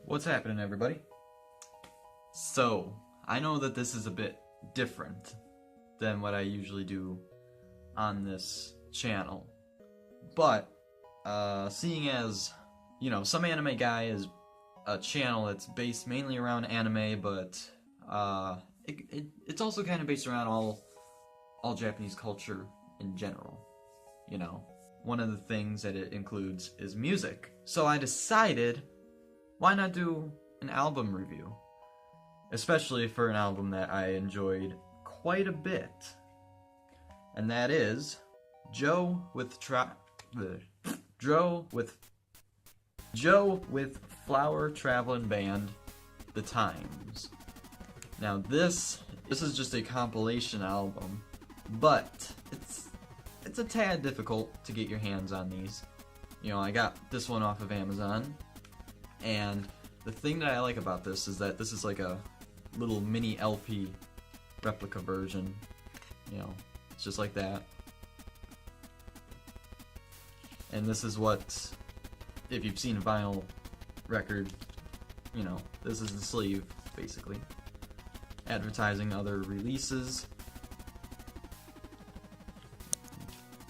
What's happening, everybody? So, I know that this is a bit different than what I usually do on this channel, but seeing as, you know, SomeAnimeGuy is a channel that's based mainly around anime, but it's also kind of based around all Japanese culture in general, you know. One of the things that it includes is music. So I decided, why not do an album review? Especially for an album that I enjoyed quite a bit. And that is Joe with Flower Travellin Band, The Times. Now this is just a compilation album, but it's a tad difficult to get your hands on these. You know, I got this one off of Amazon, and the thing that I like about this is that this is like a little mini LP replica version. You know, it's just like that. And this is what, if you've seen a vinyl record, you know, this is the sleeve, basically. Advertising other releases.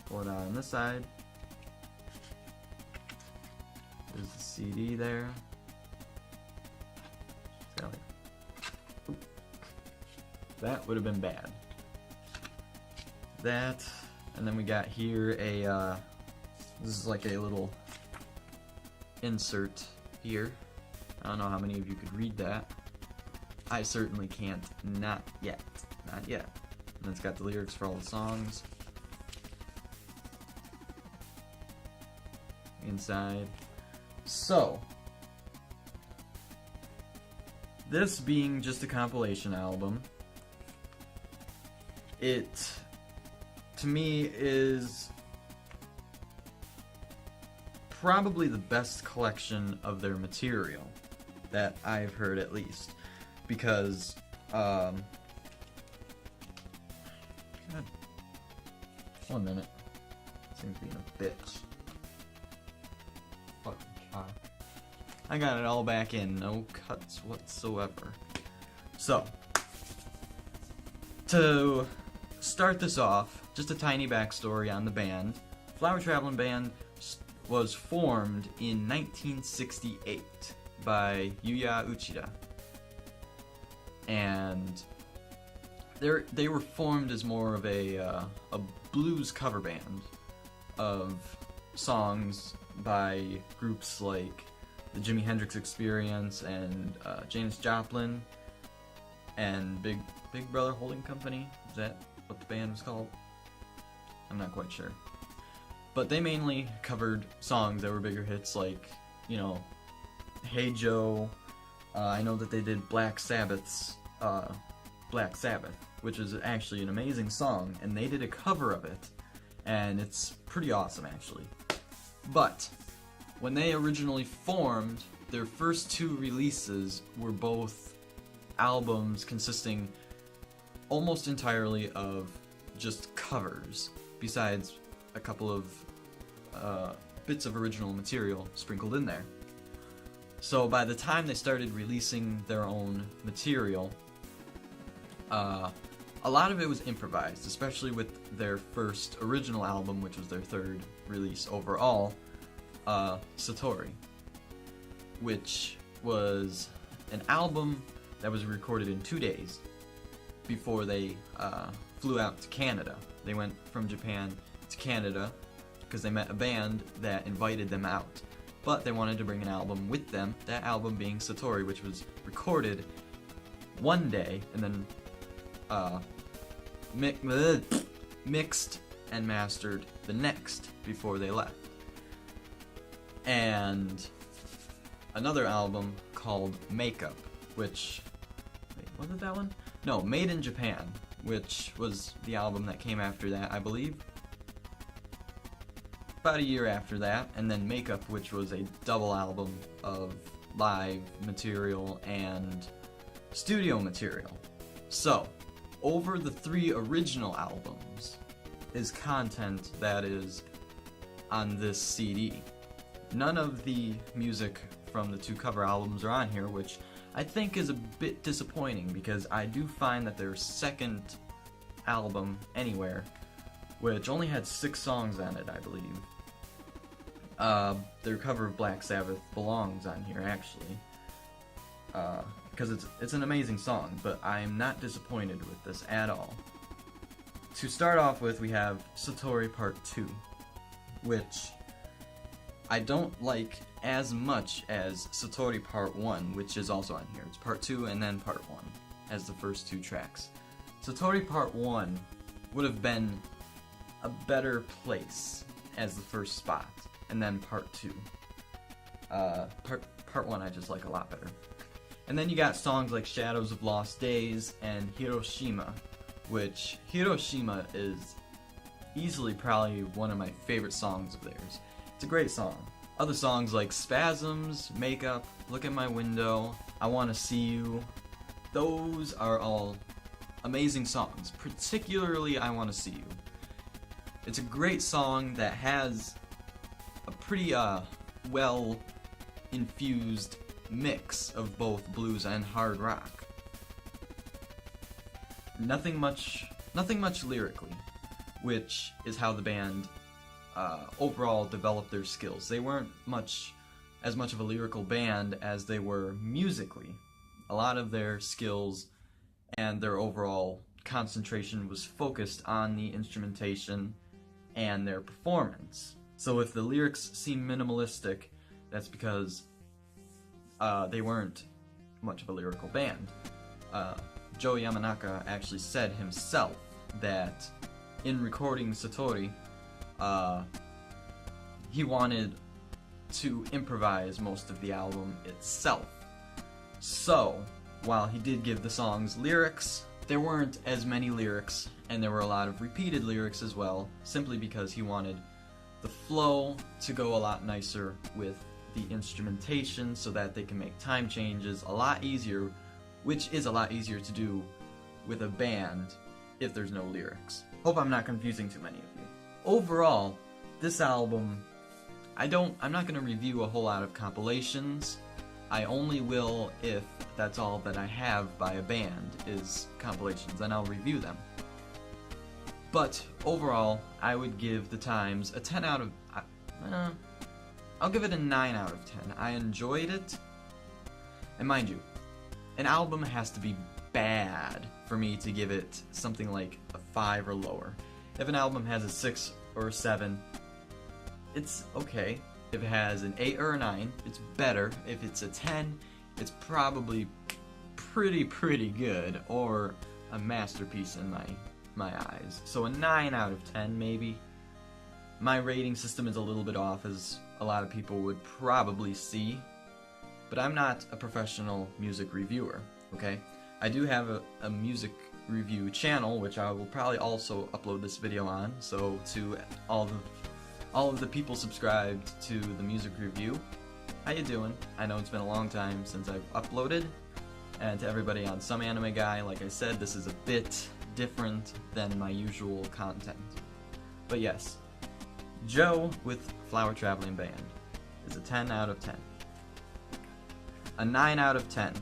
Pull it out on this side. There's the CD there. That would have been bad. That, and then we got here a, this is like a little insert here. I don't know how many of you could read that. I certainly can't. Not yet. Not yet. And it's got the lyrics for all the songs. Inside. So, this being just a compilation album, it, to me, is probably the best collection of their material that I've heard, at least, because God, one minute, seems being a bitch. Fucking cock. I got it all back in, no cuts whatsoever. So, to start this off, just a tiny backstory on the band. Flower Travellin Band was formed in 1968 by Yuya Uchida. And they were formed as more of a blues cover band of songs by groups like the Jimi Hendrix Experience and Janis Joplin and Big Brother Holding Company. Is that what the band was called? I'm not quite sure. But they mainly covered songs that were bigger hits, like, you know, Hey Joe. I know that they did Black Sabbath's Black Sabbath, which is actually an amazing song, and they did a cover of it, and it's pretty awesome, actually. But when they originally formed, their first two releases were both albums consisting almost entirely of just covers, besides a couple of bits of original material sprinkled in there. So by the time they started releasing their own material, a lot of it was improvised, especially with their first original album, which was their third release overall, Satori, which was an album that was recorded in 2 days before they flew out to Canada. They went from Japan to Canada because they met a band that invited them out, but they wanted to bring an album with them, that album being Satori, which was recorded one day and then mixed and mastered the next before they left. And another album called Makeup, which, wait, was it that one? No, Made in Japan, which was the album that came after that, I believe. About a year after that, and then Makeup, which was a double album of live material and studio material. So, over the 3 original albums is content that is on this CD. None of the music from the 2 cover albums are on here, which I think is a bit disappointing because I do find that their second album, Anywhere, which only had 6 songs on it, I believe. Their cover of Black Sabbath belongs on here, actually. Because it's an amazing song, but I'm not disappointed with this at all. To start off with, we have Satori Part 2, which I don't like as much as Satori Part 1, which is also on here. It's Part 2 and then Part 1 as the first 2 tracks. Satori Part 1 would have been a better place as the first spot, and then Part 2. Part 1 I just like a lot better. And then you got songs like Shadows of Lost Days and Hiroshima, which Hiroshima is easily probably one of my favorite songs of theirs. It's a great song. Other songs like Spasms, Makeup, Look at My Window, I Wanna See You, those are all amazing songs, particularly I Wanna See You. It's a great song that has a pretty well infused mix of both blues and hard rock. Nothing much lyrically, which is how the band overall developed their skills. They weren't as much of a lyrical band as they were musically. A lot of their skills and their overall concentration was focused on the instrumentation and their performance. So if the lyrics seem minimalistic, that's because they weren't much of a lyrical band. Joe Yamanaka actually said himself that in recording Satori, he wanted to improvise most of the album itself. So, while he did give the songs lyrics, there weren't as many lyrics, and there were a lot of repeated lyrics as well, simply because he wanted the flow to go a lot nicer with the instrumentation so that they can make time changes a lot easier, which is a lot easier to do with a band if there's no lyrics. Hope I'm not confusing too many of you. Overall, this album, I'm not going to review a whole lot of compilations. I only will if that's all that I have by a band is compilations, and I'll review them. But overall, I would give The Times a 10 out of... I'll give it a 9 out of 10. I enjoyed it. And mind you, an album has to be bad for me to give it something like a 5 or lower. If an album has a 6 or a 7, it's okay. If it has an 8 or a 9, it's better. If it's a 10, it's probably pretty good, or a masterpiece in my eyes. So a 9 out of 10 maybe. My rating system is a little bit off, as a lot of people would probably see, but I'm not a professional music reviewer, okay? I do have a music review channel, which I will probably also upload this video on, so to all of the people subscribed to the music review, how you doing? I know it's been a long time since I've uploaded, and to everybody on SomeAnimeGuy, like I said, this is a bit different than my usual content. But yes, Joe with Flower Traveling Band is a 10 out of 10. A 9 out of 10.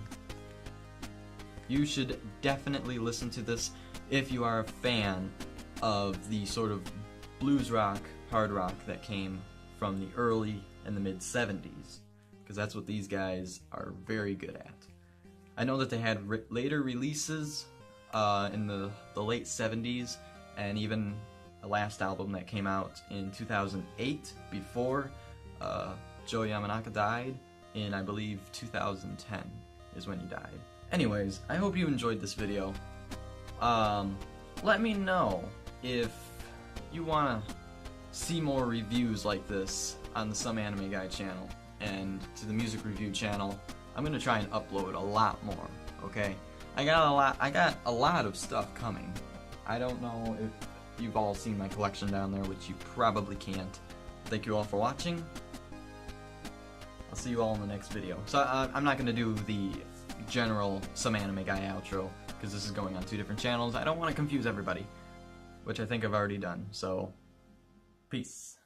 You should definitely listen to this if you are a fan of the sort of blues rock, hard rock that came from the early and the mid 70s, because that's what these guys are very good at. I know that they had later releases in the late 70s, and even a last album that came out in 2008 before Joe Yamanaka died in, I believe, 2010 is when he died. Anyways, I hope you enjoyed this video. Let me know if you want to see more reviews like this on the SomeAnimeGuy channel, and to the music review channel. I'm gonna try and upload a lot more, okay? I got a lot of stuff coming. I don't know if you've all seen my collection down there, which you probably can't. Thank you all for watching. I'll see you all in the next video. So I'm not gonna do the general SomeAnimeGuy outro, because this is going on 2 different channels. I don't want to confuse everybody, which I think I've already done, so peace.